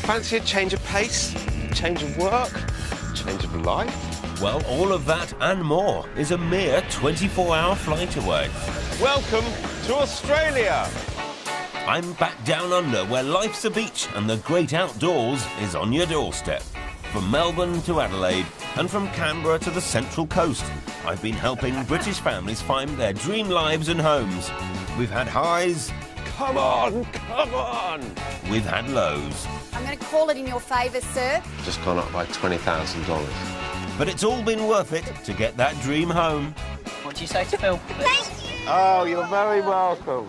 Fancy a change of pace, change of work, change of life? Well, all of that and more is a mere 24-hour flight away. Welcome to Australia! I'm back down under where life's a beach and the great outdoors is on your doorstep. From Melbourne to Adelaide and from Canberra to the Central Coast, I've been helping British families find their dream lives and homes. We've had highs. Come on, come on! We've had lows. I'm going to call it in your favour, sir. Just gone up by $20,000. But it's all been worth it to get that dream home. What do you say to Phil? Oh, you're very welcome.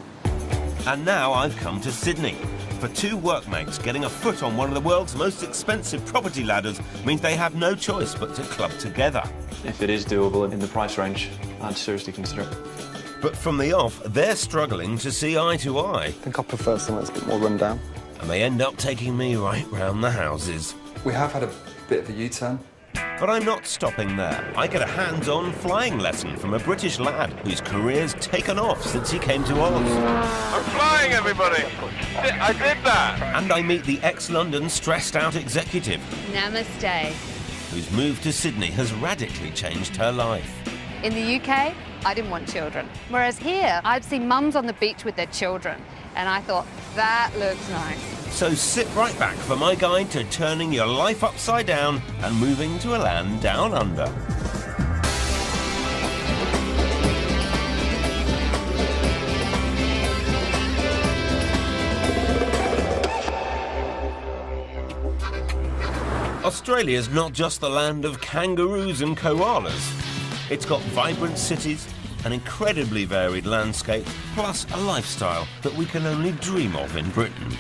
And now I've come to Sydney. For two workmates, getting a foot on one of the world's most expensive property ladders means they have no choice but to club together. If it is doable in the price range, I'd seriously consider it. But from the off, they're struggling to see eye to eye. I think I prefer something that's a bit more run down. And they end up taking me right round the houses. We have had a bit of a U-turn. But I'm not stopping there. I get a hands-on flying lesson from a British lad whose career's taken off since he came to Oz. I'm flying, everybody! I did that! And I meet the ex-London stressed-out executive. Namaste. Whose move to Sydney has radically changed her life. In the UK, I didn't want children. Whereas here, I've seen mums on the beach with their children, and I thought, that looks nice. So sit right back for my guide to turning your life upside down and moving to a land down under. Australia's not just the land of kangaroos and koalas. It's got vibrant cities, an incredibly varied landscape, plus a lifestyle that we can only dream of in Britain.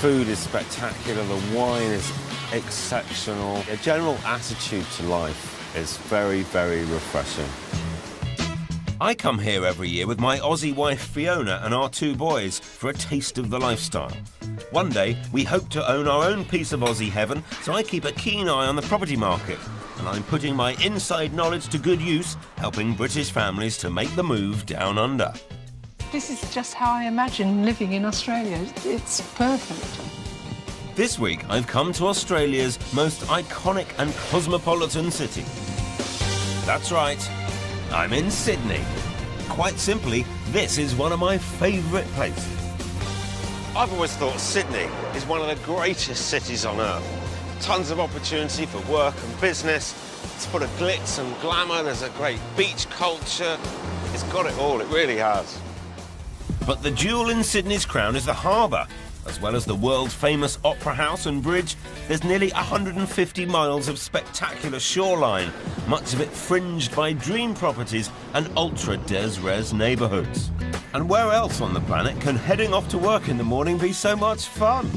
Food is spectacular, the wine is exceptional. A general attitude to life is very, very refreshing. I come here every year with my Aussie wife Fiona and our two boys for a taste of the lifestyle. One day, we hope to own our own piece of Aussie heaven, so I keep a keen eye on the property market. And I'm putting my inside knowledge to good use, helping British families to make the move down under. This is just how I imagine living in Australia. It's perfect. This week, I've come to Australia's most iconic and cosmopolitan city. That's right, I'm in Sydney. Quite simply, this is one of my favourite places. I've always thought Sydney is one of the greatest cities on earth. Tons of opportunity for work and business. It's full of glitz and glamour. There's a great beach culture. It's got it all, it really has. But the jewel in Sydney's crown is the harbour. As well as the world-famous Opera House and Bridge, there's nearly 150 miles of spectacular shoreline, much of it fringed by dream properties and ultra-des-res neighbourhoods. And where else on the planet can heading off to work in the morning be so much fun?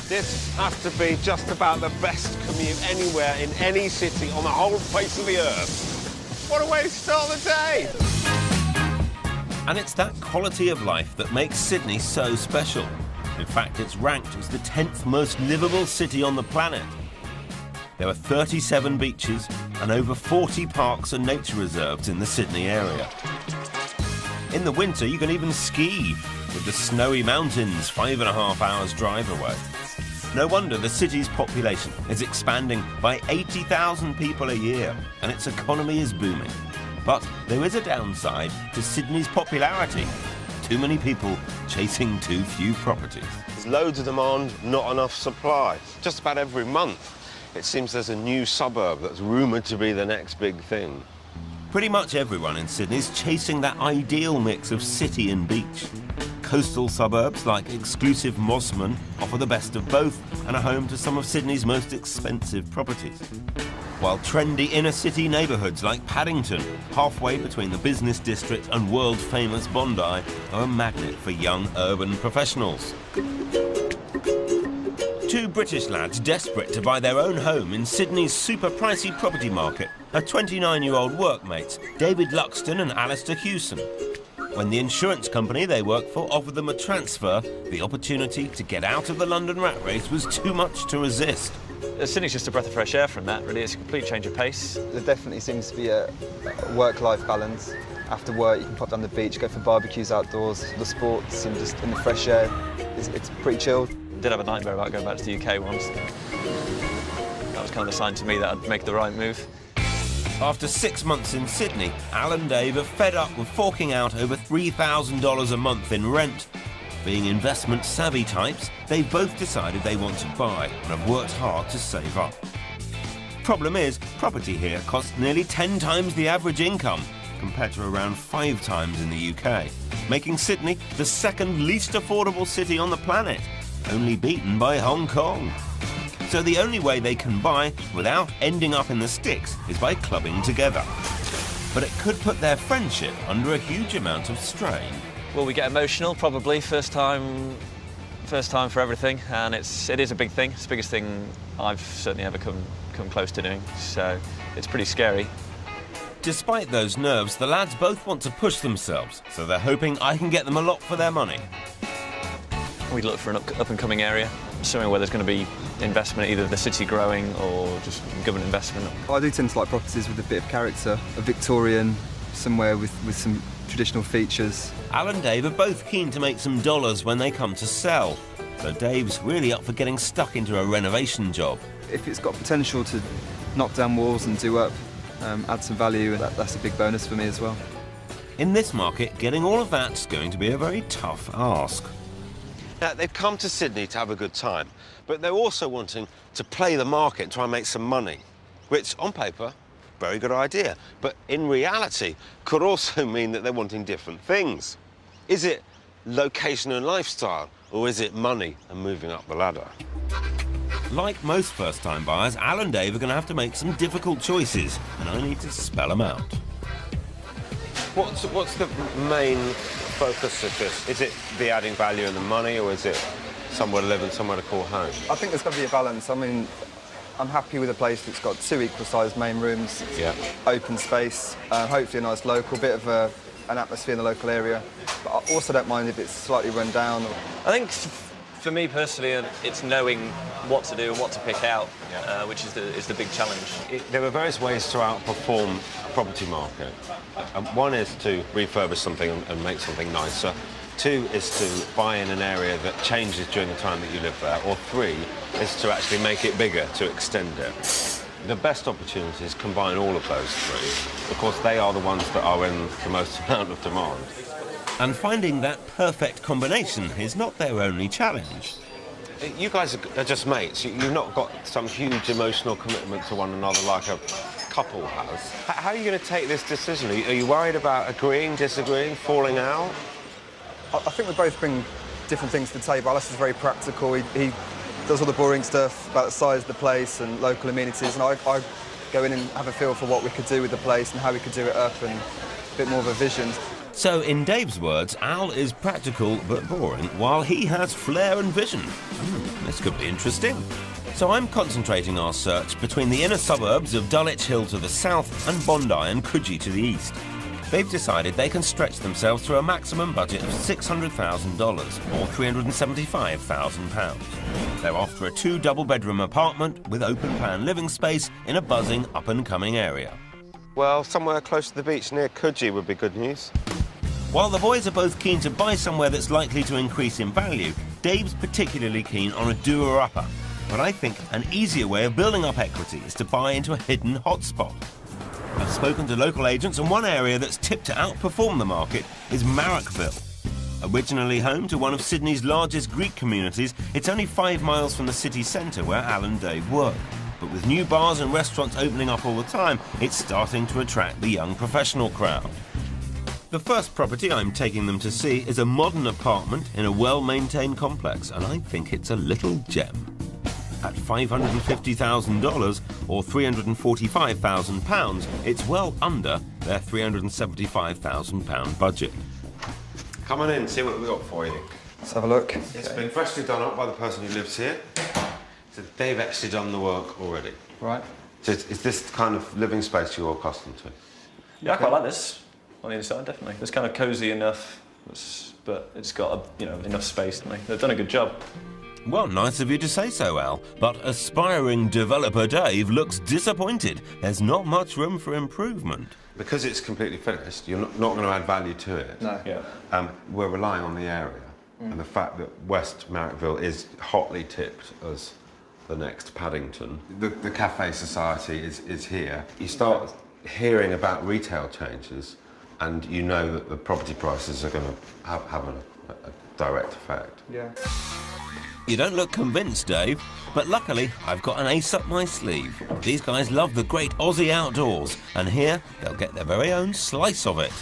This has to be just about the best commute anywhere in any city on the whole face of the earth. What a way to start the day! And it's that quality of life that makes Sydney so special. In fact, it's ranked as the 10th most livable city on the planet. There are 37 beaches and over 40 parks and nature reserves in the Sydney area. In the winter, you can even ski, with the snowy mountains 5.5 hours drive away. No wonder the city's population is expanding by 80,000 people a year, and its economy is booming. But there is a downside to Sydney's popularity. Too many people chasing too few properties. There's loads of demand, not enough supply. Just about every month, it seems there's a new suburb that's rumoured to be the next big thing. Pretty much everyone in Sydney is chasing that ideal mix of city and beach. Coastal suburbs like exclusive Mosman offer the best of both and are home to some of Sydney's most expensive properties. While trendy inner-city neighbourhoods like Paddington, halfway between the business district and world-famous Bondi, are a magnet for young urban professionals. Two British lads desperate to buy their own home in Sydney's super pricey property market are 29-year-old workmates David Luxton and Alistair Hewson. When the insurance company they work for offered them a transfer, the opportunity to get out of the London rat race was too much to resist. Sydney's just a breath of fresh air from that, really. It's a complete change of pace. There definitely seems to be a work-life balance. After work, you can pop down the beach, go for barbecues outdoors, the sports, and just in the fresh air. It's pretty chilled. did have a nightmare about going back to the UK once. That was kind of a sign to me that I'd make the right move. After 6 months in Sydney, Al and Dave are fed up with forking out over $3,000 a month in rent. Being investment-savvy types, they've both decided they want to buy and have worked hard to save up. Problem is, property here costs nearly 10 times the average income, compared to around 5 times in the UK, making Sydney the second least affordable city on the planet, only beaten by Hong Kong. So the only way they can buy without ending up in the sticks is by clubbing together. But it could put their friendship under a huge amount of strain. Well, we get emotional, probably, first time for everything, and it is a big thing. It's the biggest thing I've certainly ever come close to doing, so it's pretty scary. Despite those nerves, the lads both want to push themselves, so they're hoping I can get them a lot for their money. We'd look for an up-and-coming area, somewhere where there's going to be investment, either the city growing or just government investment. I do tend to like properties with a bit of character, a Victorian, somewhere with some traditional features. Al and Dave are both keen to make some dollars when they come to sell, so Dave's really up for getting stuck into a renovation job. If it's got potential to knock down walls and do up, add some value, that's a big bonus for me as well. In this market, getting all of that's going to be a very tough ask. Now, they've come to Sydney to have a good time, but they're also wanting to play the market and try and make some money, which, on paper, very good idea, but in reality could also mean that they're wanting different things. Is it location and lifestyle, or is it money and moving up the ladder? Like most first-time buyers, Al and Dave are going to have to make some difficult choices, and I need to spell them out. What's the main focus of this? Is it the adding value and the money, or is it somewhere to live and somewhere to call home? I think there's got to be a balance. I mean, I'm happy with a place that's got 2 equal-sized main rooms, open space, hopefully a nice local, bit of an atmosphere in the local area. But I also don't mind if it's slightly run down. I think for me personally, it's knowing what to do and what to pick out, which is the big challenge. There are various ways to outperform a property market. One is to refurbish something and make something nicer. 2 is to buy in an area that changes during the time that you live there. Or 3 is to actually make it bigger, to extend it. The best opportunities combine all of those 3. Of course, they are the ones that are in the most amount of demand. And finding that perfect combination is not their only challenge. You guys are just mates. You've not got some huge emotional commitment to one another like a couple has. How are you going to take this decision? Are you worried about agreeing, disagreeing, falling out? I think we both bring different things to the table. Alice is very practical. He does all the boring stuff about the size of the place and local amenities, and I go in and have a feel for what we could do with the place and how we could do it up and a bit more of a vision. So, in Dave's words, Al is practical but boring, while he has flair and vision. This could be interesting. So I'm concentrating our search between the inner suburbs of Dulwich Hill to the south and Bondi and Coogee to the east. They've decided they can stretch themselves to a maximum budget of $600,000, or £375,000. They're after a 2 double-bedroom apartment with open-plan living space in a buzzing up-and-coming area. Well, somewhere close to the beach near Coogee would be good news. While the boys are both keen to buy somewhere that's likely to increase in value, Dave's particularly keen on a doer-upper. But I think an easier way of building up equity is to buy into a hidden hotspot. I've spoken to local agents, and one area that's tipped to outperform the market is Marrickville. Originally home to one of Sydney's largest Greek communities, it's only 5 miles from the city centre where Al and Dave work. But with new bars and restaurants opening up all the time, it's starting to attract the young professional crowd. The first property I'm taking them to see is a modern apartment in a well-maintained complex, and I think it's a little gem. At $550,000 or £345,000, it's well under their £375,000 budget. Come on in, see what we've got for you. Let's have a look. It's been freshly done up by the person who lives here. So they've actually done the work already. Right. So is this the kind of living space you're accustomed to? Yeah, I quite like this on the inside, definitely. It's kind of cosy enough, but it's got enough space. They've done a good job. Well, nice of you to say so, Al, but aspiring developer Dave looks disappointed. There's not much room for improvement. Because it's completely finished, you're not going to add value to it. No. Yeah. We're relying on the area. And the fact that West Marrickville is hotly tipped as the next Paddington. The Cafe Society is here. You start hearing about retail changes and you know that the property prices are going to have a direct effect. Yeah. You don't look convinced, Dave, but luckily I've got an ace up my sleeve. These guys love the great Aussie outdoors, and here they'll get their very own slice of it.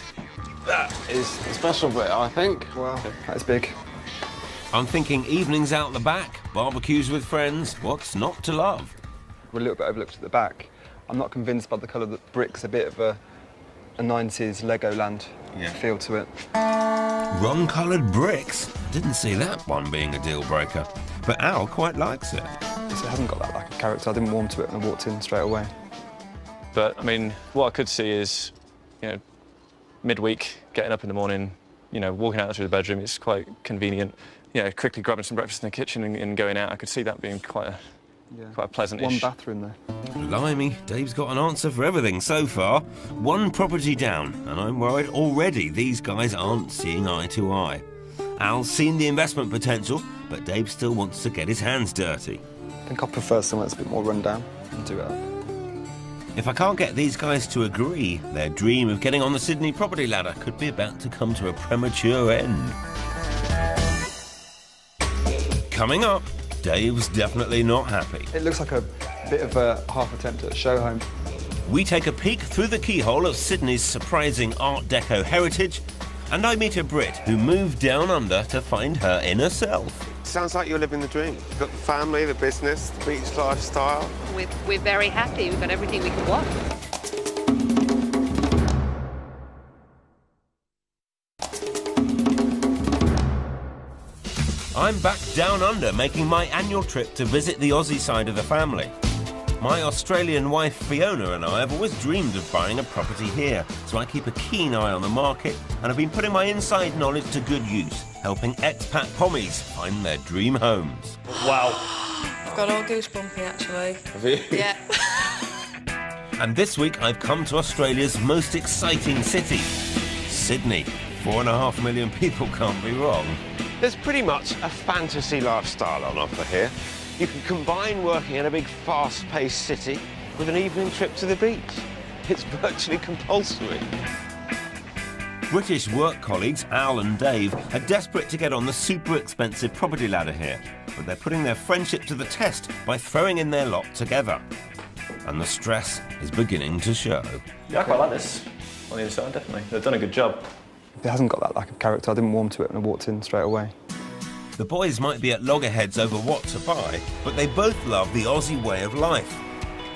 That is a special bit, I think. Wow, that's big. I'm thinking evenings out the back, barbecues with friends, what's not to love? We're a little bit overlooked at the back. I'm not convinced by the colour of the bricks, a bit of a 90s Legoland feel to it. Rum-coloured bricks? Didn't see that one being a deal breaker, but Al quite likes it. It hasn't got that lack of character. I didn't warm to it and I walked in straight away. But I mean, what I could see is, you know, midweek, getting up in the morning, you know, walking out through the bedroom, it's quite convenient. You know, quickly grabbing some breakfast in the kitchen and going out. I could see that being quite a pleasant-ish. One bathroom there. Blimey, Dave's got an answer for everything so far. One property down, and I'm worried already these guys aren't seeing eye to eye. Al's seen the investment potential, but Dave still wants to get his hands dirty. I think I prefer somewhere that's a bit more run down and do it up. If I can't get these guys to agree, their dream of getting on the Sydney property ladder could be about to come to a premature end. Coming up, Dave's definitely not happy. It looks like a bit of a half attempt at a show home. We take a peek through the keyhole of Sydney's surprising Art Deco heritage, and I meet a Brit who moved down under to find her inner self. Sounds like you're living the dream. You've got the family, the business, the beach lifestyle. We're very happy. We've got everything we could want. I'm back down under, making my annual trip to visit the Aussie side of the family. My Australian wife Fiona and I have always dreamed of buying a property here, so I keep a keen eye on the market and have been putting my inside knowledge to good use, helping expat pommies find their dream homes. Wow. I've got all goosebumpy actually. Have you? Yeah. And this week I've come to Australia's most exciting city, Sydney. 4.5 million people can't be wrong. There's pretty much a fantasy lifestyle on offer here. You can combine working in a big, fast-paced city with an evening trip to the beach. It's virtually compulsory. British work colleagues Al and Dave are desperate to get on the super expensive property ladder here, but they're putting their friendship to the test by throwing in their lot together. And the stress is beginning to show. Yeah, I quite like this on the inside, definitely. They've done a good job. It hasn't got that lack of character. I didn't warm to it and I walked in straight away. The boys might be at loggerheads over what to buy, but they both love the Aussie way of life.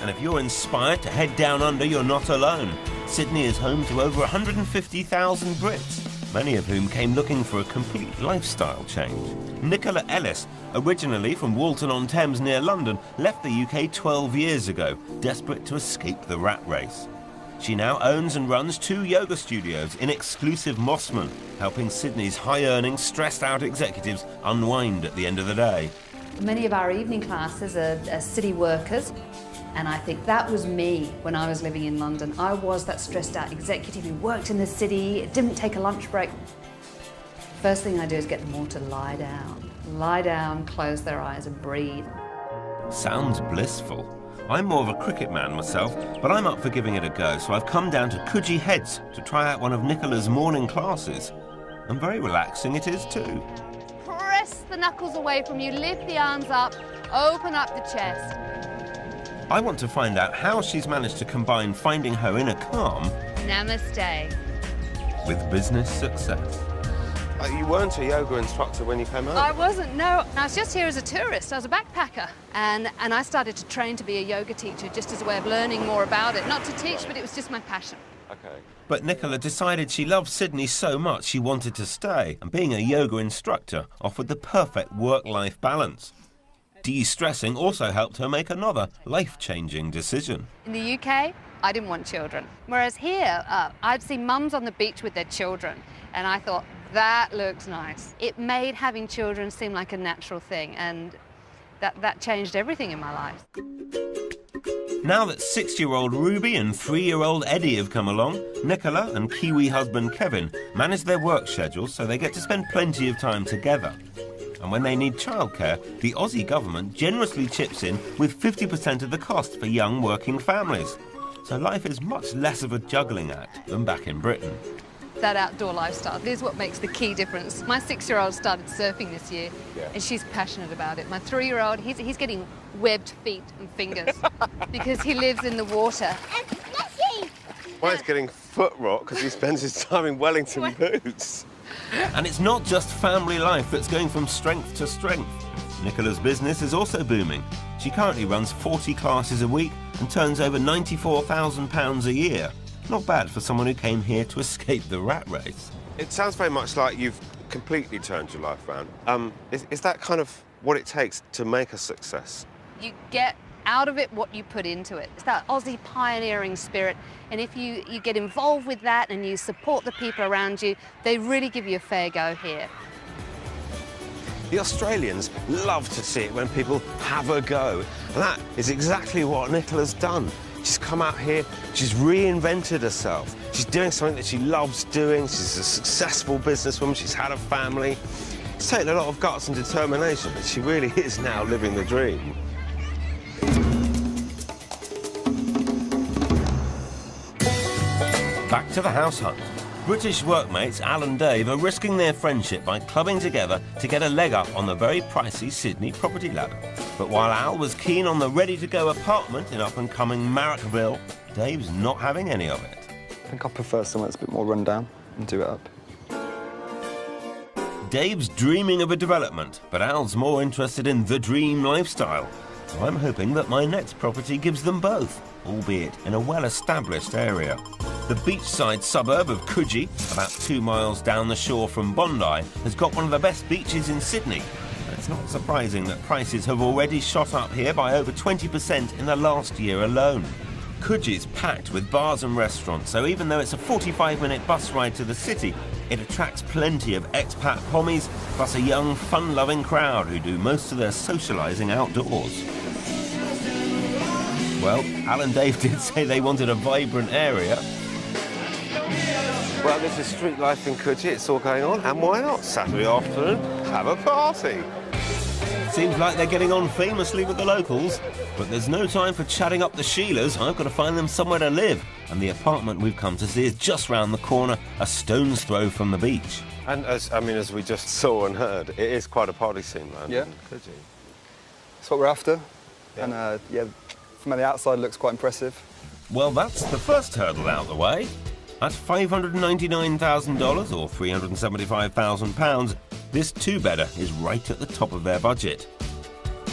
And if you're inspired to head down under, you're not alone. Sydney is home to over 150,000 Brits, many of whom came looking for a complete lifestyle change. Nicola Ellis, originally from Walton-on-Thames near London, left the UK 12 years ago, desperate to escape the rat race. She now owns and runs 2 yoga studios in exclusive Mossman, helping Sydney's high-earning, stressed-out executives unwind at the end of the day. Many of our evening classes are city workers, and I think that was me when I was living in London. I was that stressed-out executive who worked in the city, didn't take a lunch break. First thing I do is get them all to lie down, close their eyes and breathe. Sounds blissful. I'm more of a cricket man myself, but I'm up for giving it a go, so I've come down to Coogee Heads to try out one of Nicola's morning classes. And very relaxing it is too. Press the knuckles away from you, lift the arms up, open up the chest. I want to find out how she's managed to combine finding her inner calm Namaste. with business success. You weren't a yoga instructor when you came over? I wasn't, no. I was just here as a tourist. I was a backpacker. And I started to train to be a yoga teacher just as a way of learning more about it. Not to teach, but it was just my passion. Okay. But Nicola decided she loved Sydney so much she wanted to stay, and being a yoga instructor offered the perfect work-life balance. De-stressing also helped her make another life-changing decision. In the UK, I didn't want children. Whereas here, I'd see mums on the beach with their children, and I thought, that looks nice. It made having children seem like a natural thing, and that changed everything in my life. Now that 6-year-old Ruby and 3-year-old Eddie have come along, Nicola and Kiwi husband Kevin manage their work schedules so they get to spend plenty of time together. And when they need childcare, the Aussie government generously chips in with 50% of the cost for young working families. So life is much less of a juggling act than back in Britain. That outdoor lifestyle is what makes the key difference. My 6-year-old started surfing this year, and she's passionate about it. My 3-year-old, he's getting webbed feet and fingers because he lives in the water. Mine's getting foot rot because he spends his time in Wellington boots. And it's not just family life that's going from strength to strength. Nicola's business is also booming. She currently runs 40 classes a week and turns over £94,000 a year. Not bad for someone who came here to escape the rat race. It sounds very much like you've completely turned your life around. Is that kind of what it takes to make a success? You get out of it what you put into it. It's that Aussie pioneering spirit, and if you get involved with that and you support the people around you, they really give you a fair go here. The Australians love to see it when people have a go, and that is exactly what Nicola's done. She's come out here, she's reinvented herself. She's doing something that she loves doing. She's a successful businesswoman, she's had a family. It's taken a lot of guts and determination, but she really is now living the dream. Back to the house hunt. British workmates Al and Dave are risking their friendship by clubbing together to get a leg up on the very pricey Sydney property ladder. But while Al was keen on the ready-to-go apartment in up-and-coming Marrickville, Dave's not having any of it. I think I prefer somewhere that's a bit more run down and do it up. Dave's dreaming of a development, but Al's more interested in the dream lifestyle. So I'm hoping that my next property gives them both, albeit in a well-established area. The beachside suburb of Coogee, about 2 miles down the shore from Bondi, has got one of the best beaches in Sydney. And it's not surprising that prices have already shot up here by over 20% in the last year alone. Coogee's packed with bars and restaurants, so even though it's a 45-minute bus ride to the city, it attracts plenty of expat hommies, plus a young, fun-loving crowd who do most of their socialising outdoors. Well, Al and Dave did say they wanted a vibrant area. Well, this is street life in Coogee, it's all going on, and why not? Saturday afternoon, have a party. Seems like they're getting on famously with the locals, but there's no time for chatting up the Sheilas. I've got to find them somewhere to live, and the apartment we've come to see is just round the corner, a stone's throw from the beach. And as we just saw and heard, it is quite a party scene, man. Yeah. In Coogee. That's what we're after. Yeah. And yeah, from the outside it looks quite impressive. Well, that's the first hurdle out the way. At $599,000 or £375,000, this two-bedder is right at the top of their budget.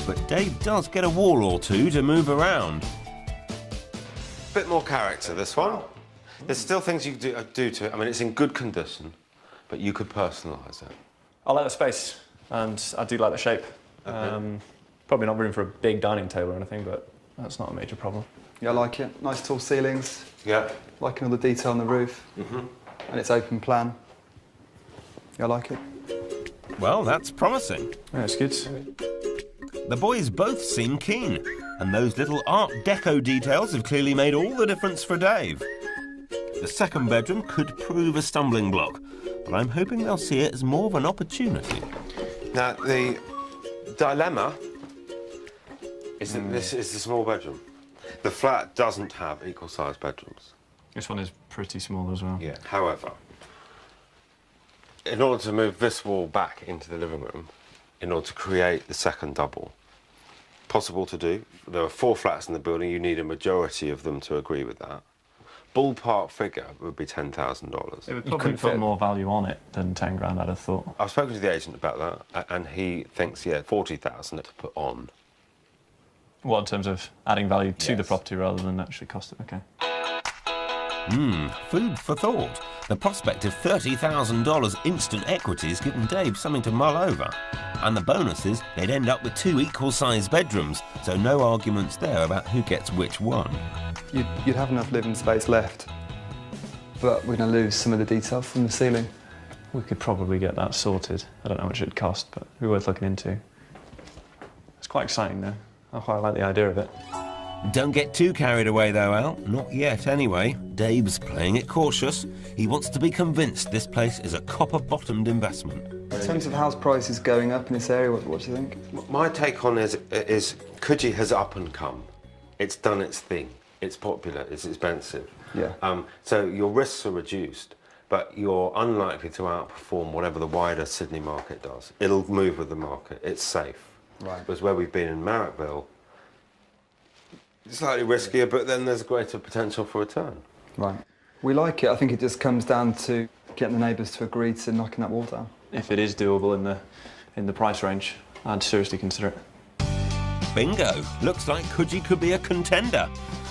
But Dave does get a wall or two to move around. Bit more character, this one. There's still things you could do to it. I mean, it's in good condition, but you could personalise it. I like the space, and I do like the shape. Probably not room for a big dining table or anything, but that's not a major problem. Yeah, I like it. Nice tall ceilings. Yeah. Liking all the detail on the roof. And it's open plan. Yeah, I like it. Well, that's promising. Yeah, it's good. The boys both seem keen, and those little Art Deco details have clearly made all the difference for Dave. The second bedroom could prove a stumbling block, but I'm hoping they'll see it as more of an opportunity. Now, the dilemma is that this is the small bedroom. The flat doesn't have equal-sized bedrooms. This one is pretty small as well. Yeah. However, in order to move this wall back into the living room, in order to create the second double, possible to do. There are 4 flats in the building. You need a majority of them to agree with that. Ballpark figure would be $10,000. It would probably put more value on it than 10 grand, I'd have thought. I've spoken to the agent about that, and he thinks, yeah, 40,000 to put on. What, in terms of adding value to the property rather than actually cost it? OK. Food for thought. The prospect of $30,000 instant equity has given Dave something to mull over. And the bonus is they'd end up with 2 equal-sized bedrooms, so no arguments there about who gets which one. You'd have enough living space left, but we're going to lose some of the detail from the ceiling. We could probably get that sorted. I don't know how much it'd cost, but it'd be worth looking into. It's quite exciting, though. I quite like the idea of it. Don't get too carried away though, Al. Not yet, anyway. Dave's playing it cautious. He wants to be convinced this place is a copper-bottomed investment. In terms of house prices going up in this area, what do you think? My take on is Coogee has up and come. It's done its thing. It's popular, it's expensive. Yeah. So your risks are reduced, but you're unlikely to outperform whatever the wider Sydney market does. It'll move with the market. It's safe. Right. Whereas where we've been in Marrickville, slightly riskier, but then there's greater potential for return. Right. We like it. I think it just comes down to getting the neighbours to agree to knocking that wall down. If it is doable in the price range, I'd seriously consider it. Bingo! Looks like Coogee could be a contender.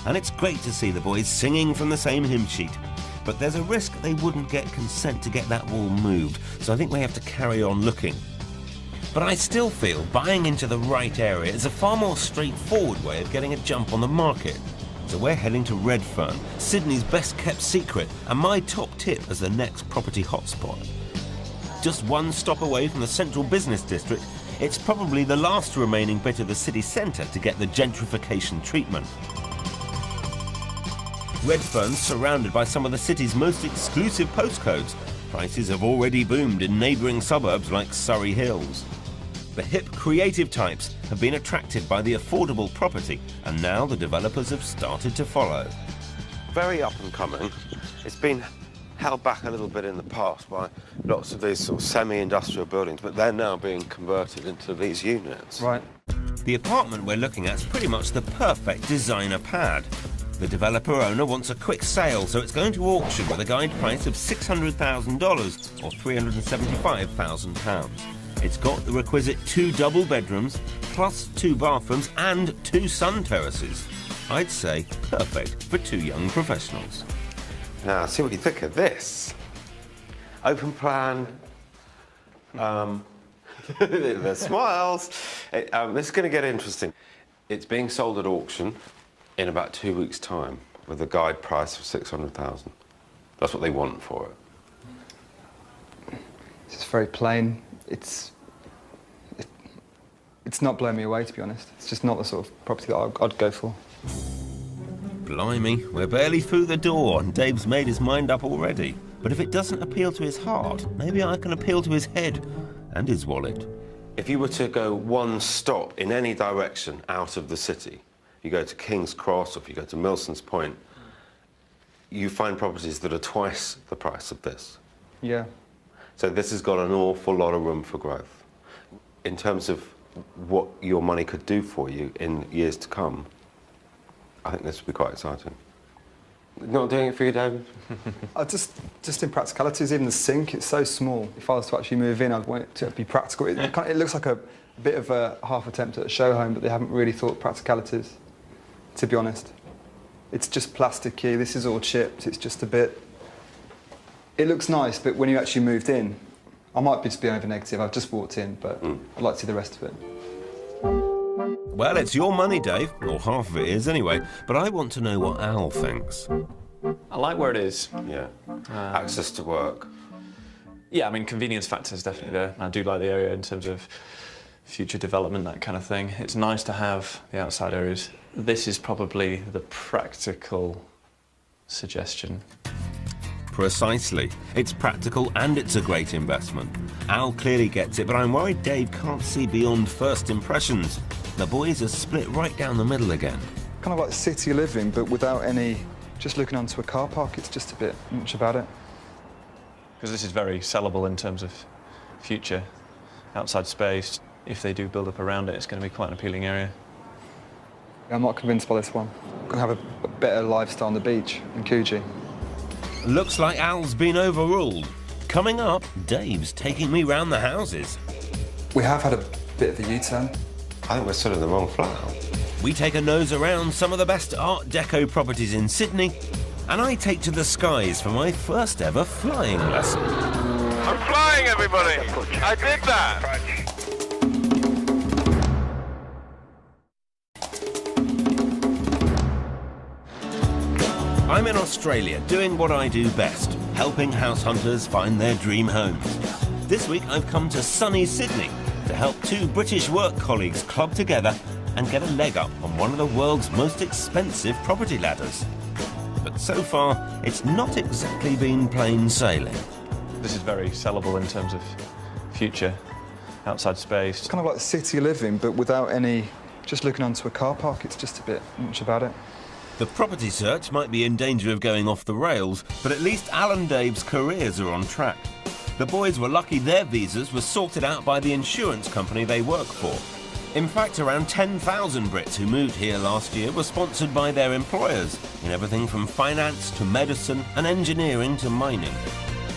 And it's great to see the boys singing from the same hymn sheet. But there's a risk they wouldn't get consent to get that wall moved, so I think we have to carry on looking. But I still feel buying into the right area is a far more straightforward way of getting a jump on the market. So we're heading to Redfern, Sydney's best kept secret, and my top tip as the next property hotspot. Just one stop away from the central business district, it's probably the last remaining bit of the city centre to get the gentrification treatment. Redfern's surrounded by some of the city's most exclusive postcodes. Prices have already boomed in neighbouring suburbs like Surrey Hills. The hip creative types have been attracted by the affordable property, and now the developers have started to follow. Very up and coming. It's been held back a little bit in the past by lots of these sort of semi-industrial buildings, but they're now being converted into these units. Right. The apartment we're looking at is pretty much the perfect designer pad. The developer owner wants a quick sale, so it's going to auction with a guide price of $600,000 or £375,000. It's got the requisite 2 double bedrooms, plus 2 bathrooms and 2 sun terraces. I'd say perfect for 2 young professionals. Now, see what you think of this. Open plan. The smiles. This is going to get interesting. It's being sold at auction in about 2 weeks' time with a guide price of $600,000. That's what they want for it. It's very plain. It's not blowing me away, to be honest. It's just not the sort of property that I'd go for. Blimey, we're barely through the door and Dave's made his mind up already. But if it doesn't appeal to his heart, maybe I can appeal to his head and his wallet. If you were to go one stop in any direction out of the city, you go to King's Cross or if you go to Milson's Point, you find properties that are twice the price of this. Yeah. So this has got an awful lot of room for growth. In terms of what your money could do for you in years to come, I think this would be quite exciting. Not doing it for you, David? Just in practicalities, even the sink, it's so small. If I was to actually move in, I'd want it to be practical. It looks like a bit of a half attempt at a show home, but they haven't really thought practicalities, to be honest. It's just plasticky, this is all chipped, it's just a bit... It looks nice, but when you actually moved in, I might just be over negative, I've just walked in, but I'd like to see the rest of it. Well, it's your money, Dave, or half of it is anyway, but I want to know what Al thinks. I like where it is. Yeah. Access to work. Yeah, I mean, convenience factor is definitely there. I do like the area in terms of future development, that kind of thing. It's nice to have the outside areas. This is probably the practical suggestion. Precisely. It's practical and it's a great investment. Al clearly gets it, but I'm worried Dave can't see beyond first impressions. The boys are split right down the middle again. Kind of like city living, but without any... Just looking onto a car park, it's just a bit much about it. Because this is very sellable in terms of future outside space. If they do build up around it, it's going to be quite an appealing area. I'm not convinced by this one. I'm going to have a better lifestyle on the beach in Coogee. Looks like Al's been overruled. Coming up, Dave's taking me round the houses. We have had a bit of a U-turn. I think we're still in the wrong flat. We take a nose around some of the best Art Deco properties in Sydney, and I take to the skies for my first ever flying lesson. I'm flying, everybody! I did that! I'm in Australia doing what I do best, helping house hunters find their dream homes. This week I've come to sunny Sydney to help 2 British work colleagues club together and get a leg up on one of the world's most expensive property ladders. But so far, it's not exactly been plain sailing. This is very sellable in terms of future outside space. It's kind of like city living, but without any, just looking onto a car park, it's just a bit much about it. The property search might be in danger of going off the rails, but at least Al and Dave's careers are on track. The boys were lucky their visas were sorted out by the insurance company they work for. In fact, around 10,000 Brits who moved here last year were sponsored by their employers in everything from finance to medicine and engineering to mining.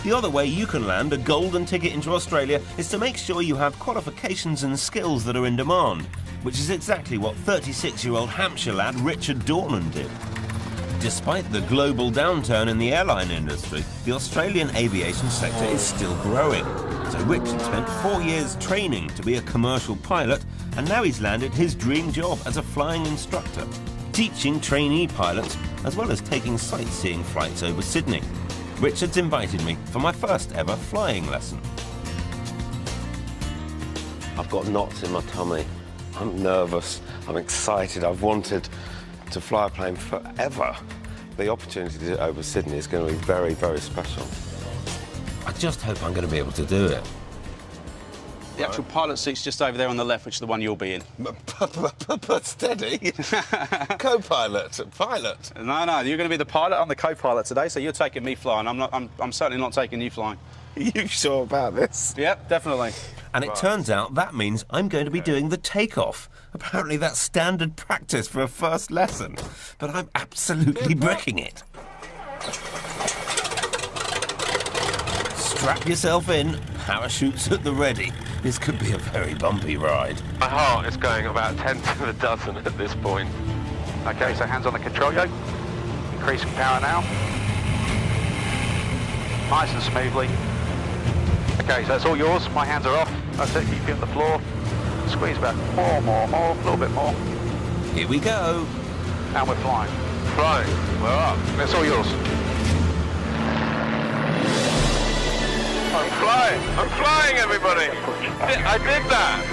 The other way you can land a golden ticket into Australia is to make sure you have qualifications and skills that are in demand, which is exactly what 36-year-old Hampshire lad Richard Dornan did. Despite the global downturn in the airline industry, the Australian aviation sector is still growing. So Richard spent 4 years training to be a commercial pilot, and now he's landed his dream job as a flying instructor, teaching trainee pilots as well as taking sightseeing flights over Sydney. Richard's invited me for my first ever flying lesson. I've got knots in my tummy. I'm nervous, I'm excited, I've wanted to fly a plane forever. The opportunity to do it over Sydney is going to be very, very special. I just hope I'm going to be able to do it. The actual pilot seat's just over there on the left, which is the one you'll be in. But steady. Co-pilot, pilot. No, you're going to be the pilot. I'm the co-pilot today, so you're taking me flying. I'm certainly not taking you flying. Are you sure about this? Yep, definitely. And it turns out that means I'm going to be doing the takeoff. Apparently that's standard practice for a first lesson. But I'm absolutely bricking it. Strap yourself in, parachutes at the ready. This could be a very bumpy ride. My heart is going about 10 to the dozen at this point. Okay, so hands on the control yoke. Increasing power now. Nice and smoothly. Okay, so that's all yours. My hands are off. That's it, keep you on the floor. Squeeze back. More, a little bit more. Here we go. And we're flying. Flying, we're up. That's all yours. I'm flying, everybody. I did that.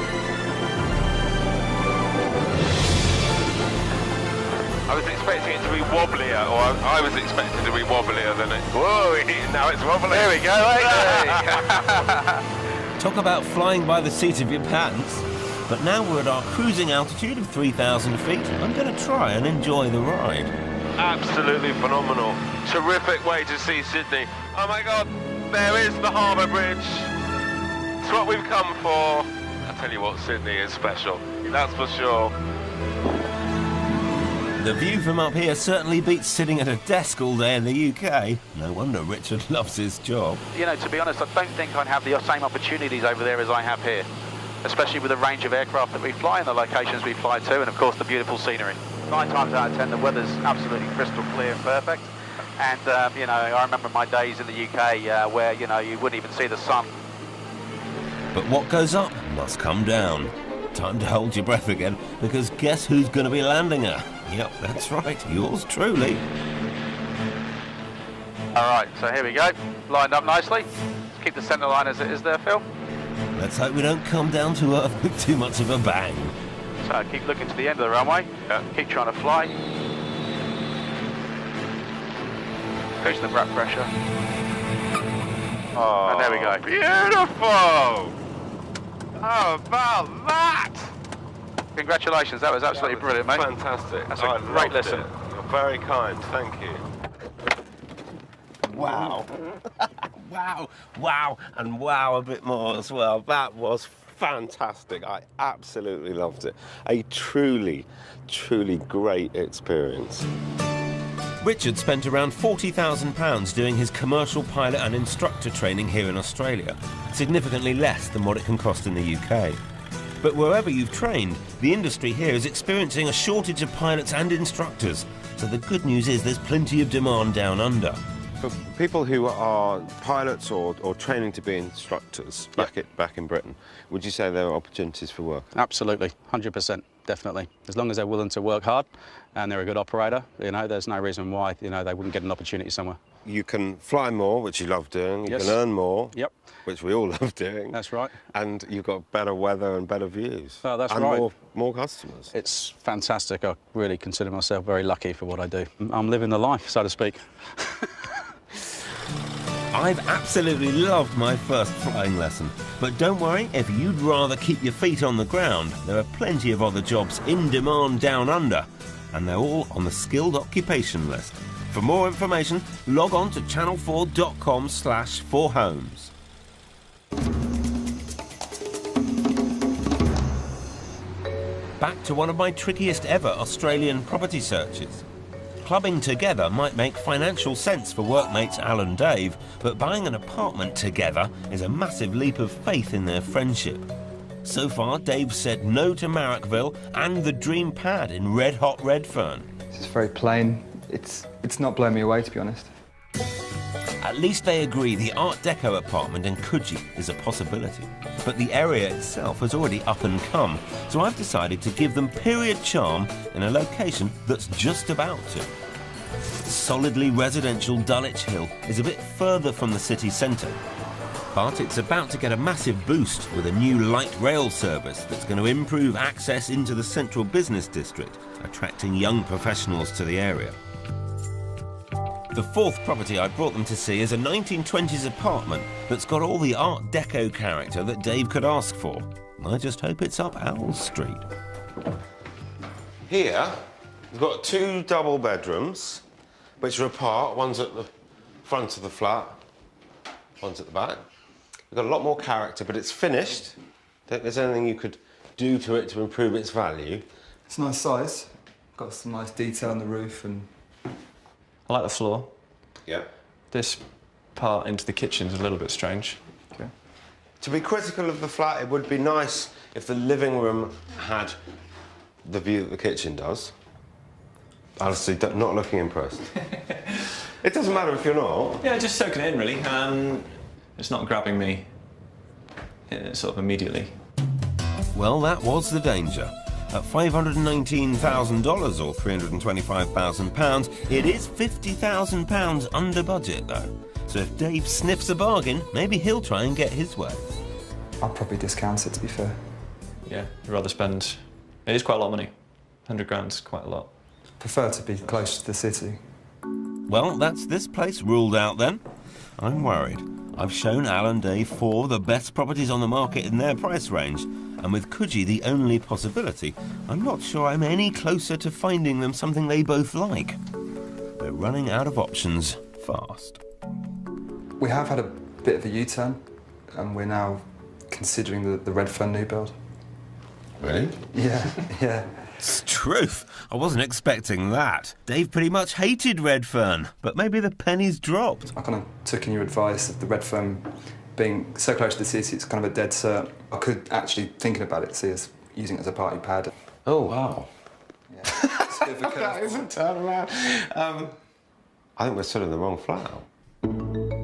I was expecting it to be wobblier, or I was expecting it to be wobblier than it. Whoa, now it's wobbly. There we go, Talk about flying by the seat of your pants. But now we're at our cruising altitude of 3,000 feet. I'm going to try and enjoy the ride. Absolutely phenomenal. Terrific way to see Sydney. Oh my God, there is the harbour bridge. It's what we've come for. I tell you what, Sydney is special. That's for sure. The view from up here certainly beats sitting at a desk all day in the UK. No wonder Richard loves his job. You know, to be honest, I don't think I'd have the same opportunities over there as I have here, especially with the range of aircraft that we fly and the locations we fly to, and of course the beautiful scenery. 9 times out of 10 the weather's absolutely crystal clear and perfect, and you know, I remember my days in the UK where, you know, you wouldn't even see the sun. But what goes up must come down. Time to hold your breath again, because guess who's going to be landing her? Yep, that's right, yours truly. All right, so here we go, lined up nicely. Let's keep the centre line as it is there, Phil. Let's hope we don't come down to earth with too much of a bang. So keep looking to the end of the runway, keep trying to fly. Push the brak pressure. Oh, and there we go. Beautiful! How about that? Congratulations, that was absolutely brilliant, mate. Fantastic. That's a great lesson. You're very kind, thank you. Wow. wow, and wow a bit more as well. That was Fantastic. I absolutely loved it. A truly, truly great experience. Richard spent around £40,000 doing his commercial pilot and instructor training here in Australia, significantly less than what it can cost in the UK. But wherever you've trained, the industry here is experiencing a shortage of pilots and instructors, so the good news is there's plenty of demand down under. For people who are pilots or training to be instructors back in Britain, would you say there are opportunities for work? Absolutely, 100%, definitely. As long as they're willing to work hard and they're a good operator, you know, there's no reason why, you know, they wouldn't get an opportunity somewhere. you can fly more, which you love doing. You Yes. can earn more, Yep. which we all love doing. That's right. And you've got better weather and better views. Oh, that's and right. more customers. It's fantastic. I really consider myself very lucky for what I do. I'm living the life, so to speak. I've absolutely loved my first flying lesson. But don't worry, if you'd rather keep your feet on the ground, there are plenty of other jobs in demand down under, and they're all on the skilled occupation list. For more information, log on to channel4.com/4homes. Back to one of my trickiest ever Australian property searches. Clubbing together might make financial sense for workmates Al and Dave, but buying an apartment together is a massive leap of faith in their friendship. So far, Dave said no to Marrickville and the dream pad in red-hot Redfern. It's very plain. It's not blowing me away, to be honest. At least they agree the Art Deco apartment in Coogee is a possibility. But the area itself has already up and come, so I've decided to give them period charm in a location that's just about to. Solidly residential Dulwich Hill is a bit further from the city centre, but it's about to get a massive boost with a new light rail service that's going to improve access into the central business district, attracting young professionals to the area. The fourth property I brought them to see is a 1920s apartment that's got all the Art Deco character that Dave could ask for. I just hope it's up Owls Street. Here, we've got 2 double bedrooms, which are apart. One's at the front of the flat, one's at the back. We've got a lot more character, but it's finished. Don't think there's anything you could do to it to improve its value. It's a nice size. Got some nice detail on the roof and... I like the floor. Yeah. This part into the kitchen's a little bit strange. Okay. To be critical of the flat, it would be nice if the living room had the view that the kitchen does. Honestly, not looking impressed. It doesn't matter if you're not. Yeah, just soaking it in, really. It's not grabbing me sort of immediately. Well, that was the danger. At $519,000 or £325,000, it is £50,000 under budget, though. So if Dave sniffs a bargain, maybe he'll try and get his way. I'll probably discount it, to be fair. Yeah, I'd rather spend... It is quite a lot of money. 100 grand's quite a lot. Prefer to be close to the city. Well, that's this place ruled out then. I'm worried. I've shown Al and Dave 4 of the best properties on the market in their price range, and with Coogee the only possibility, I'm not sure I'm any closer to finding them something they both like. We're running out of options fast. We have had a bit of a U-turn, and we're now considering the Redfern new build. Really? Yeah, yeah. It's truth. I wasn't expecting that. Dave pretty much hated Redfern, but maybe the penny's dropped. I kind of took in your advice of the Redfern being so close to the city, it's kind of a dead cert. I could actually, thinking about it, see us using it as a party pad. Oh, wow. Yeah. It's a bit of a That is a turnaround. I think we're still in the wrong flat.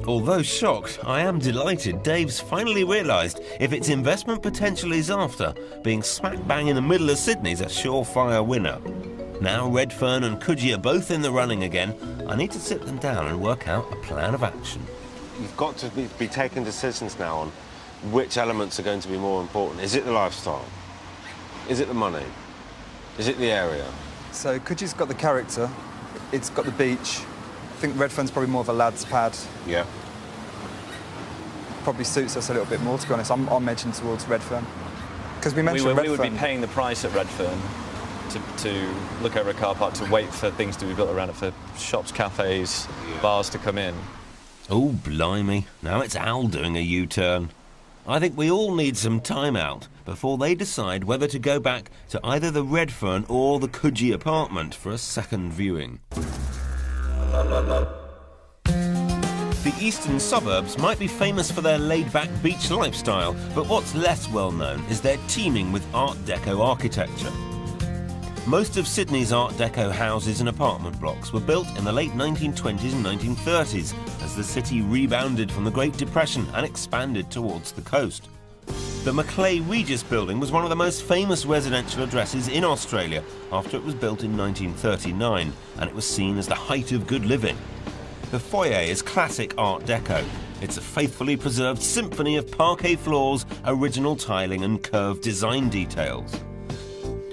Although shocked, I am delighted Dave's finally realised if its investment potential is after, being smack bang in the middle of Sydney's a surefire winner. Now Redfern and Coogee are both in the running again, I need to sit them down and work out a plan of action. You've got to be taking decisions now on which elements are going to be more important. Is it the lifestyle? Is it the money? Is it the area? So Coogee's got the character, it's got the beach. I think Redfern's probably more of a lad's pad. Yeah. Probably suits us a little bit more, to be honest. I'm edging towards Redfern. Because we mentioned Redfern. We would be paying the price at Redfern to look over a car park, to wait for things to be built around it, for shops, cafes, bars to come in. Oh, blimey. Now it's Al doing a U-turn. I think we all need some time out before they decide whether to go back to either the Redfern or the Coogee apartment for a second viewing. The eastern suburbs might be famous for their laid-back beach lifestyle, but what's less well known is they're teeming with Art Deco architecture. Most of Sydney's Art Deco houses and apartment blocks were built in the late 1920s and 1930s as the city rebounded from the Great Depression and expanded towards the coast. The Macleay Regis building was one of the most famous residential addresses in Australia after it was built in 1939, and it was seen as the height of good living. The foyer is classic Art Deco. It's a faithfully preserved symphony of parquet floors, original tiling and curved design details.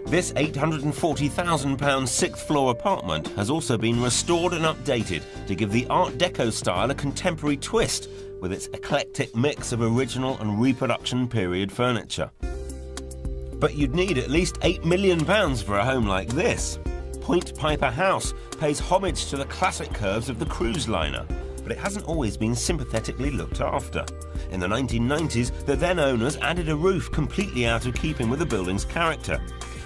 This £840,000 sixth floor apartment has also been restored and updated to give the Art Deco style a contemporary twist with its eclectic mix of original and reproduction period furniture. But you'd need at least £8 million for a home like this. Point Piper House pays homage to the classic curves of the cruise liner, but it hasn't always been sympathetically looked after. In the 1990s, the then owners added a roof completely out of keeping with the building's character.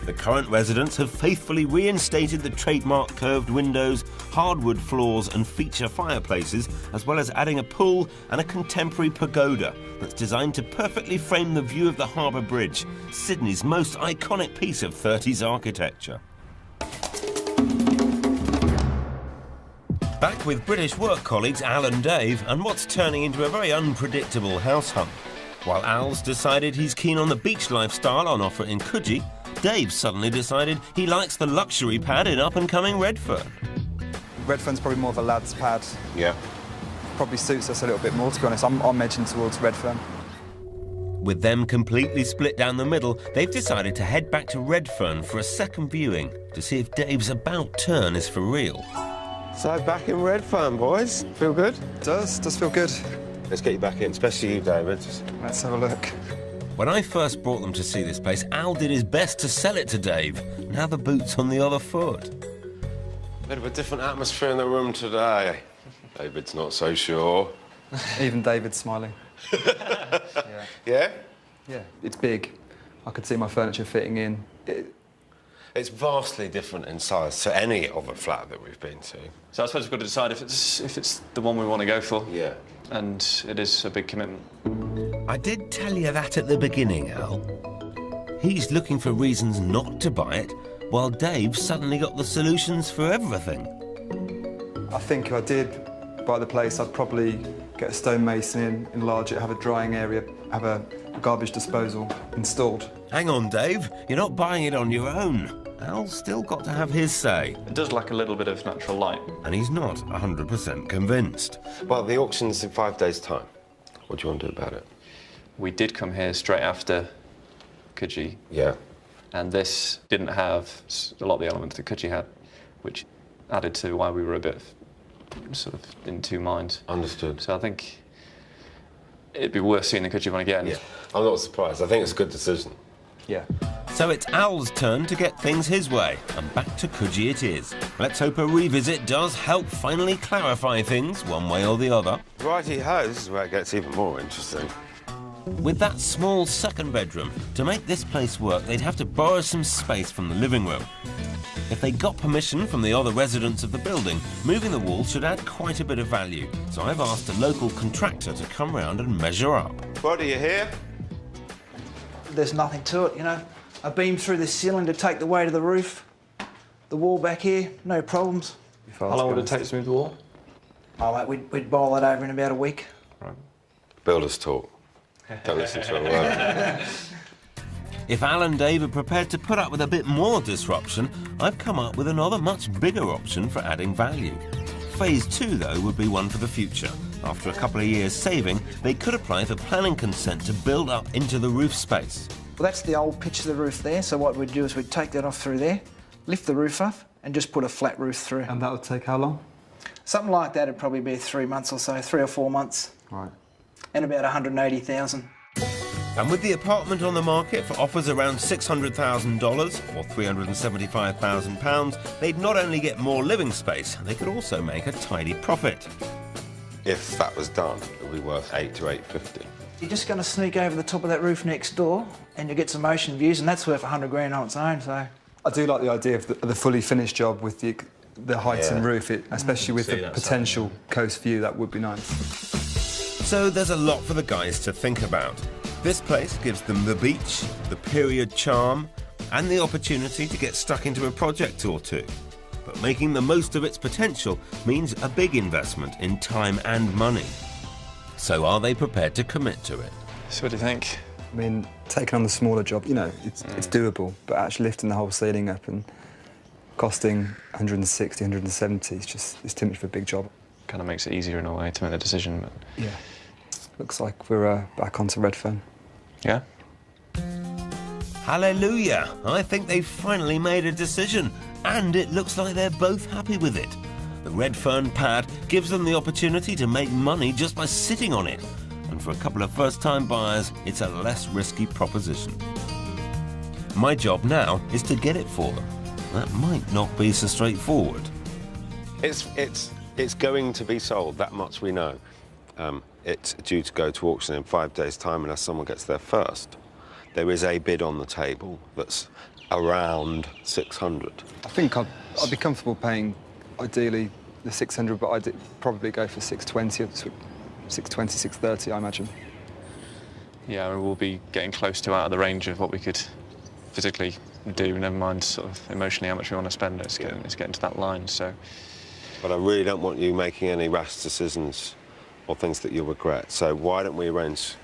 The current residents have faithfully reinstated the trademark curved windows, hardwood floors and feature fireplaces, as well as adding a pool and a contemporary pagoda that's designed to perfectly frame the view of the Harbour Bridge, Sydney's most iconic piece of 30s architecture. Back with British work colleagues Al and Dave and what's turning into a very unpredictable house hunt. While Al's decided he's keen on the beach lifestyle on offer in Coogee, Dave suddenly decided he likes the luxury pad in up-and-coming Redfern. Redfern's probably more of a lad's pad. Yeah. Probably suits us a little bit more, to be honest. I'm edging towards Redfern. With them completely split down the middle, they've decided to head back to Redfern for a second viewing to see if Dave's about turn is for real. So back in Redfern, boys. Feel good? Does feel good. Let's get you back in, especially you, David. Let's have a look. When I first brought them to see this place, Al did his best to sell it to Dave. Now the boot's on the other foot. Bit of a different atmosphere in the room today. David's not so sure. Even David's smiling. Yeah? Yeah? Yeah, it's big. I could see my furniture fitting in. It's vastly different in size to any other flat that we've been to. So I suppose we've got to decide if it's the one we want to go for. Yeah. And it is a big commitment. I did tell you that at the beginning, Al. He's looking for reasons not to buy it, while Dave suddenly got the solutions for everything. I think if I did buy the place, I'd probably get a stonemason in, enlarge it, have a drying area, have a garbage disposal installed. Hang on, Dave. You're not buying it on your own. Al's still got to have his say. It does lack a little bit of natural light. And he's not 100% convinced. Well, the auction's in 5 days' time. What do you want to do about it? We did come here straight after Coogee. Yeah. And this didn't have a lot of the elements that Coogee had, which added to why we were a bit sort of in two minds. Understood. So I think it'd be worth seeing the Coogee one again. Yeah. I'm not surprised. I think it's a good decision. Yeah. So it's Al's turn to get things his way, and back to Coogee it is. Let's hope a revisit does help finally clarify things one way or the other. Righty-ho, this is where it gets even more interesting. With that small second bedroom, to make this place work, they'd have to borrow some space from the living room. If they got permission from the other residents of the building, moving the wall should add quite a bit of value. So I've asked a local contractor to come round and measure up. What are you here? There's nothing to it, you know. I beamed through the ceiling to take the weight of the roof. The wall back here, no problems. How long would it take to move the wall? Oh, mate, we'd bowl that over in about a week. Right. Builders talk. Don't listen to a word. If Al and Dave are prepared to put up with a bit more disruption, I've come up with another much bigger option for adding value. Phase 2, though, would be one for the future. After a couple of years saving, they could apply for planning consent to build up into the roof space. Well, that's the old pitch of the roof there, so what we'd do is we'd take that off through there, lift the roof up, and just put a flat roof through. And that would take how long? Something like that would probably be 3 months or so, 3 or 4 months. Right. And about 180,000. And with the apartment on the market for offers around $600,000 or £375,000, they'd not only get more living space, they could also make a tidy profit. If that was done, it would be worth 8 to 850. You're just going to sneak over the top of that roof next door and you get some ocean views, and that's worth 100 grand on its own, so... I do like the idea of the fully finished job with the heights and roof, especially with the potential coast view. That would be nice. So there's a lot for the guys to think about. This place gives them the beach, the period charm, and the opportunity to get stuck into a project or two. But making the most of its potential means a big investment in time and money. So are they prepared to commit to it? So what do you think? I mean, taking on the smaller job, you know, it's doable, but actually lifting the whole ceiling up and costing 160, 170, it's too much for a big job. kind of makes it easier in a way to make the decision. But Yeah. Looks like we're back onto Redfern. yeah. Hallelujah! I think they've finally made a decision, and it looks like they're both happy with it. The Redfern pad gives them the opportunity to make money just by sitting on it, and for a couple of first-time buyers, it's a less risky proposition. My job now is to get it for them. That might not be so straightforward. It's going to be sold, that much we know. It's due to go to auction in 5 days' time unless someone gets there first. There is a bid on the table that's around 600. I think I'd be comfortable paying, ideally, the 600, but I'd probably go for 620, 620, 630, I imagine. Yeah, I mean, we'll be getting close to out of the range of what we could physically do, never mind sort of emotionally how much we want to spend. It's getting to that line, so. But I really don't want you making any rash decisions or things that you'll regret. So why don't we arrange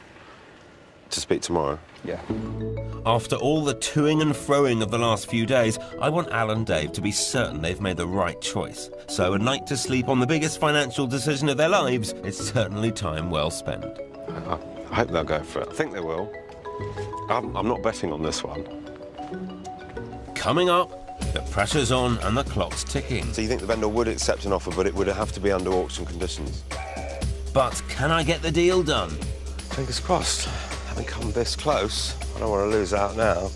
to speak tomorrow? Yeah. After all the toing and froing of the last few days, I want Al and Dave to be certain they've made the right choice. So a night to sleep on the biggest financial decision of their lives is certainly time well spent. I hope they'll go for it. I think they will. I'm not betting on this one. Coming up, the pressure's on and the clock's ticking. So you think the vendor would accept an offer, but it would have to be under auction conditions? But can I get the deal done? Fingers crossed. Having come this close, I don't want to lose out now.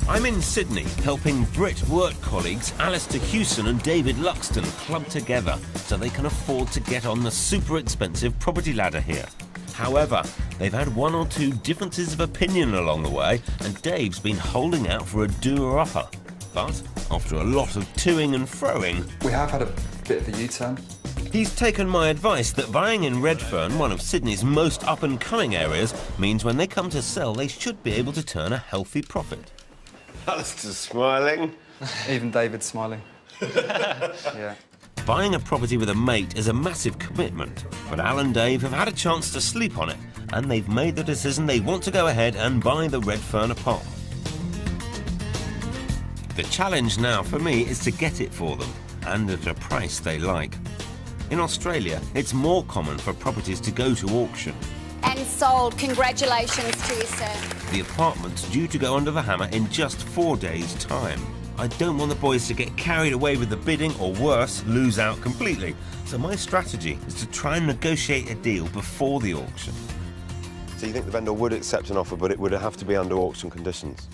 I'm in Sydney, helping Brit work colleagues Alistair Hewson and David Luxton club together so they can afford to get on the super expensive property ladder here. However, they've had one or two differences of opinion along the way, and Dave's been holding out for a doer-upper. But after a lot of toing and froing, We have had a bit of a U-turn. he's taken my advice that buying in Redfern, one of Sydney's most up-and-coming areas, means when they come to sell, they should be able to turn a healthy profit. Alistair's smiling. Even David's smiling. Yeah. Buying a property with a mate is a massive commitment, but Al and Dave have had a chance to sleep on it, and they've made the decision they want to go ahead and buy the Redfern apartment. The challenge now for me is to get it for them, and at a price they like. In Australia, it's more common for properties to go to auction. And sold. Congratulations to you, sir. The apartment's due to go under the hammer in just 4 days' time. I don't want the boys to get carried away with the bidding or worse, lose out completely. So my strategy is to try and negotiate a deal before the auction. So you think the vendor would accept an offer, but it would have to be under auction conditions?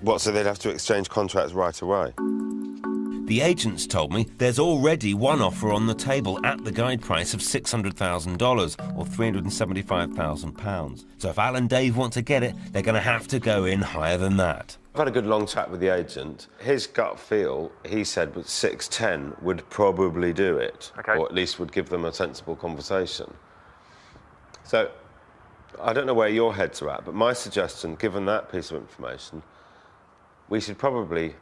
What, so they'd have to exchange contracts right away? The agents told me there's already one offer on the table at the guide price of $600,000 or £375,000. So if Al and Dave want to get it, they're going to have to go in higher than that. I've had a good long chat with the agent. His gut feel, he said, was 610 would probably do it, or at least would give them a sensible conversation. So I don't know where your heads are at, but my suggestion, given that piece of information, we should probably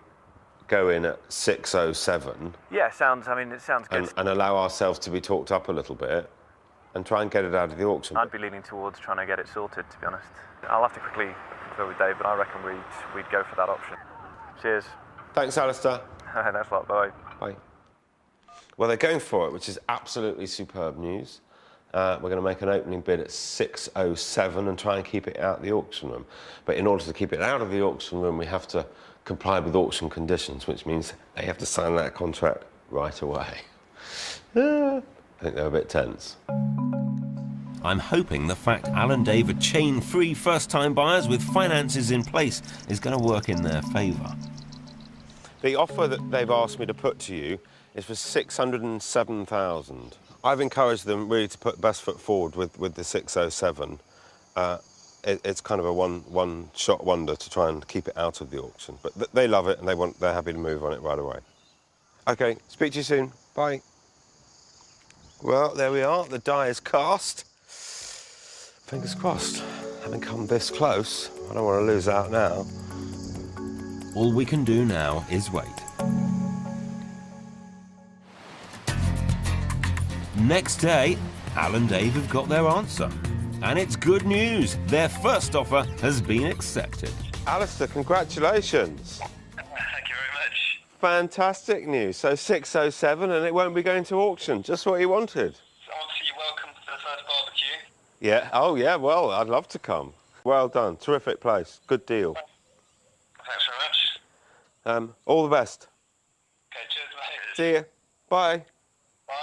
go in at 607. Yeah, it sounds good. And allow ourselves to be talked up a little bit and try and get it out of the auction. I'd be leaning towards trying to get it sorted, to be honest. I'll have to quickly confer with Dave, but I reckon we'd go for that option. Cheers. Thanks, Alistair. Thanks a lot, bye. Bye. Well, they're going for it, which is absolutely superb news. We're going to make an opening bid at 607 and try and keep it out of the auction room. But in order to keep it out of the auction room, we have to comply with auction conditions, which means they have to sign that contract right away. I think they're a bit tense. I'm hoping the fact Al and Dave are chain-free first-time buyers with finances in place is going to work in their favour. The offer that they've asked me to put to you is for $607,000. I've encouraged them really to put best foot forward with the 607. It's kind of a one-shot wonder to try and keep it out of the auction. But they love it and they're happy to move on it right away. OK, speak to you soon. Bye. Well, there we are. The die is cast. Fingers crossed. Having come this close, I don't want to lose out now. All we can do now is wait. Next day, Al and Dave have got their answer. And it's good news. Their first offer has been accepted. Alistair, congratulations. Thank you very much. Fantastic news. So 607 and it won't be going to auction. Just what you wanted. So obviously you're welcome to the first barbecue. Yeah. Oh, yeah. Well, I'd love to come. Well done. Terrific place. Good deal. Thanks very much. All the best. Okay, cheers, mate. See you. Bye. Bye.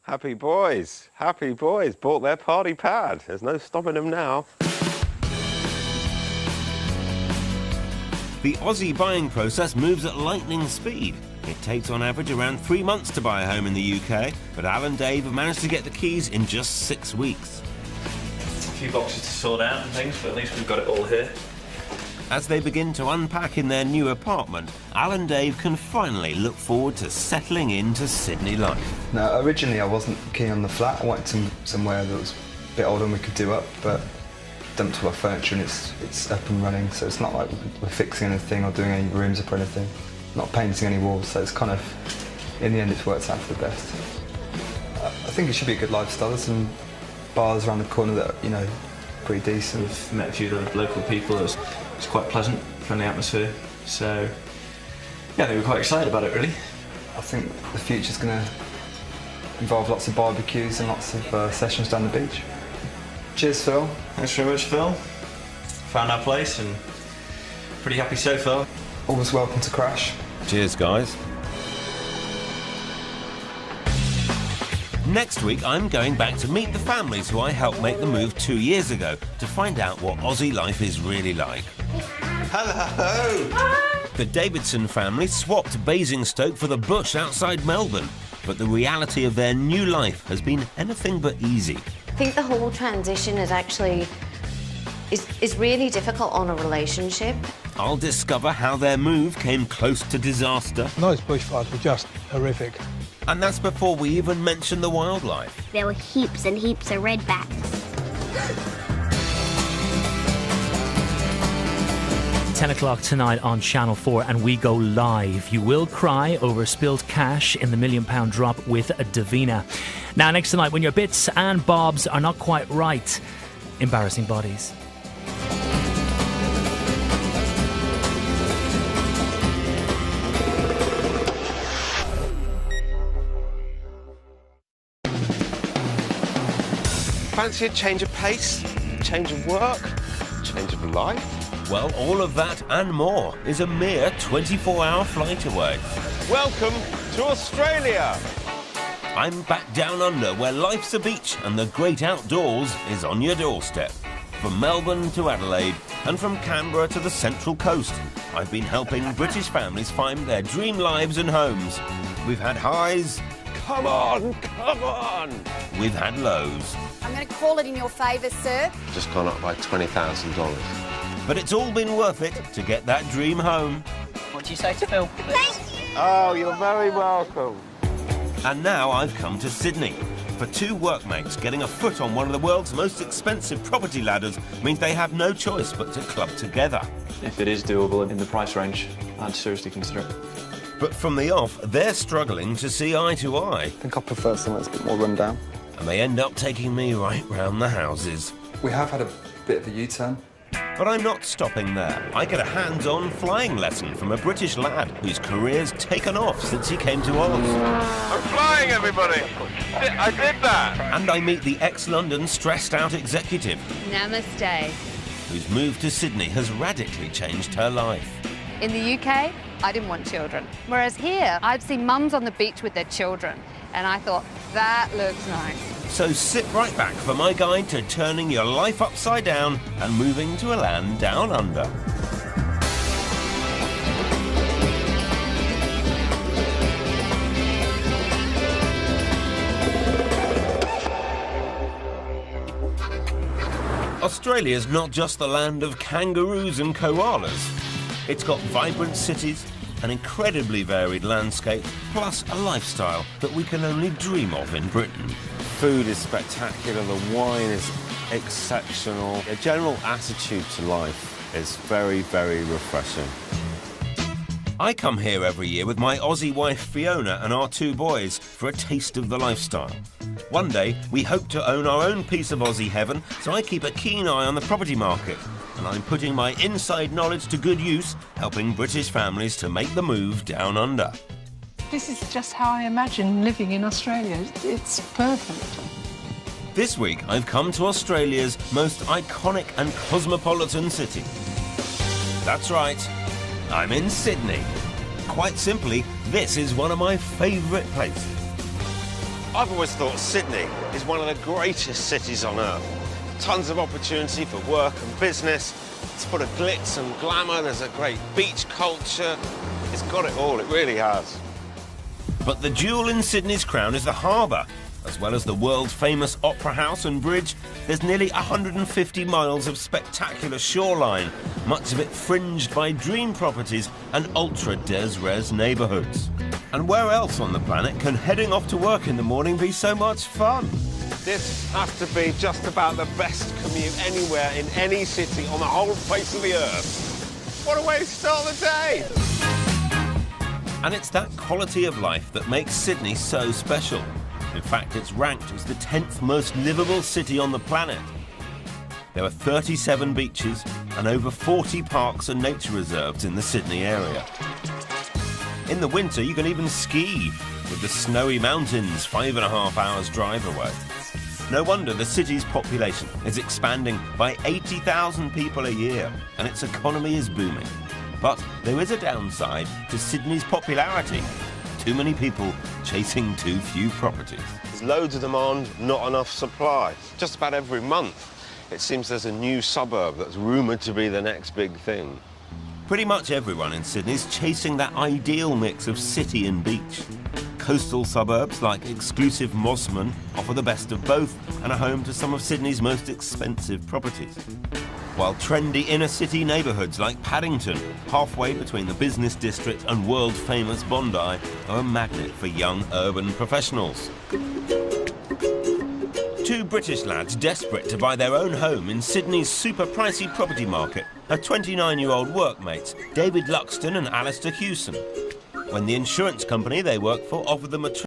Happy boys. Happy boys. Bought their party pad. There's no stopping them now. The Aussie buying process moves at lightning speed. It takes on average around 3 months to buy a home in the UK, but Al and Dave have managed to get the keys in just 6 weeks. A few boxes to sort out and things, but at least we've got it all here. As they begin to unpack in their new apartment, Al and Dave can finally look forward to settling into Sydney life. No, originally I wasn't keen on the flat. I wanted somewhere that was a bit older and we could do up, but dumped all our furniture and it's up and running, so it's not like we're fixing anything or doing any rooms up or anything. Not painting any walls, so it's kind of, in the end, it's worked out for the best. I think it should be a good lifestyle. There's some bars around the corner that are, you know, pretty decent. We've met a few of the local people. It's quite pleasant, friendly atmosphere. So, yeah, I think we're quite excited about it, really. I think the future's going to involve lots of barbecues and lots of sessions down the beach. Cheers, Phil. Thanks very much, Phil. Found our place and pretty happy so far. Always welcome to crash. Cheers, guys. Next week, I'm going back to meet the families who I helped make the move 2 years ago to find out what Aussie life is really like. Hello! The Davidson family swapped Basingstoke for the bush outside Melbourne, but the reality of their new life has been anything but easy. I think the whole transition is actually is really difficult on a relationship. I'll discover how their move came close to disaster. Those bushfires were just horrific. And that's before we even mention the wildlife. There were heaps and heaps of redbacks. 10 o'clock tonight on Channel 4 and we go live. You will cry over spilled cash in the £1 million drop with Davina. Now next tonight, when your bits and bobs are not quite right, embarrassing bodies. Fancy a change of pace, change of work, change of life? Well, all of that and more is a mere 24-hour flight away. Welcome to Australia! I'm back down under where life's a beach and the great outdoors is on your doorstep. From Melbourne to Adelaide and from Canberra to the Central Coast, I've been helping British families find their dream lives and homes. We've had highs. Come on, come on! We've had lows. I'm going to call it in your favour, sir. Just gone up by $20,000. But it's all been worth it to get that dream home. What do you say to Phil? Thank you. Oh, you're very welcome. And now I've come to Sydney. For two workmates, getting a foot on one of the world's most expensive property ladders means they have no choice but to club together. If it is doable in the price range, I'd seriously consider it. But from the off, they're struggling to see eye to eye. I think I prefer something that's a bit more run down. And they end up taking me right round the houses. We have had a bit of a U-turn. But I'm not stopping there. I get a hands-on flying lesson from a British lad whose career's taken off since he came to Oz. I'm flying, everybody! I did that! And I meet the ex-London stressed-out executive. Namaste. Whose move to Sydney has radically changed her life. In the UK, I didn't want children. Whereas here, I've seen mums on the beach with their children, and I thought, that looks nice. So sit right back for my guide to turning your life upside down and moving to a land down under. Australia's not just the land of kangaroos and koalas. It's got vibrant cities, an incredibly varied landscape, plus a lifestyle that we can only dream of in Britain. Food is spectacular, the wine is exceptional. The general attitude to life is very, very refreshing. I come here every year with my Aussie wife Fiona and our two boys for a taste of the lifestyle. One day, we hope to own our own piece of Aussie heaven, so I keep a keen eye on the property market. and I'm putting my inside knowledge to good use, helping British families to make the move down under. This is just how I imagine living in Australia. It's perfect. This week, I've come to Australia's most iconic and cosmopolitan city. That's right, I'm in Sydney. Quite simply, this is one of my favourite places. I've always thought Sydney is one of the greatest cities on earth. Tons of opportunity for work and business. It's full of glitz and glamour. There's a great beach culture. It's got it all, it really has. But the jewel in Sydney's crown is the harbour. As well as the world-famous Opera House and Bridge, there's nearly 150 miles of spectacular shoreline, much of it fringed by dream properties and ultra-des-res neighbourhoods. And where else on the planet can heading off to work in the morning be so much fun? This has to be just about the best commute anywhere in any city on the whole face of the earth. What a way to start the day! And it's that quality of life that makes Sydney so special. In fact, it's ranked as the 10th most livable city on the planet. There are 37 beaches and over 40 parks and nature reserves in the Sydney area. In the winter, you can even ski, with the snowy mountains 5.5 hours drive away. No wonder the city's population is expanding by 80,000 people a year, and its economy is booming. But there is a downside to Sydney's popularity. Too many people chasing too few properties. There's loads of demand, not enough supply. Just about every month, it seems there's a new suburb that's rumoured to be the next big thing. Pretty much everyone in Sydney is chasing that ideal mix of city and beach. Coastal suburbs like exclusive Mosman offer the best of both and are home to some of Sydney's most expensive properties. While trendy inner-city neighbourhoods like Paddington, halfway between the business district and world-famous Bondi, are a magnet for young urban professionals. Two British lads desperate to buy their own home in Sydney's super pricey property market are 29-year-old workmates David Luxton and Alistair Hewson. When the insurance company they work for offered them a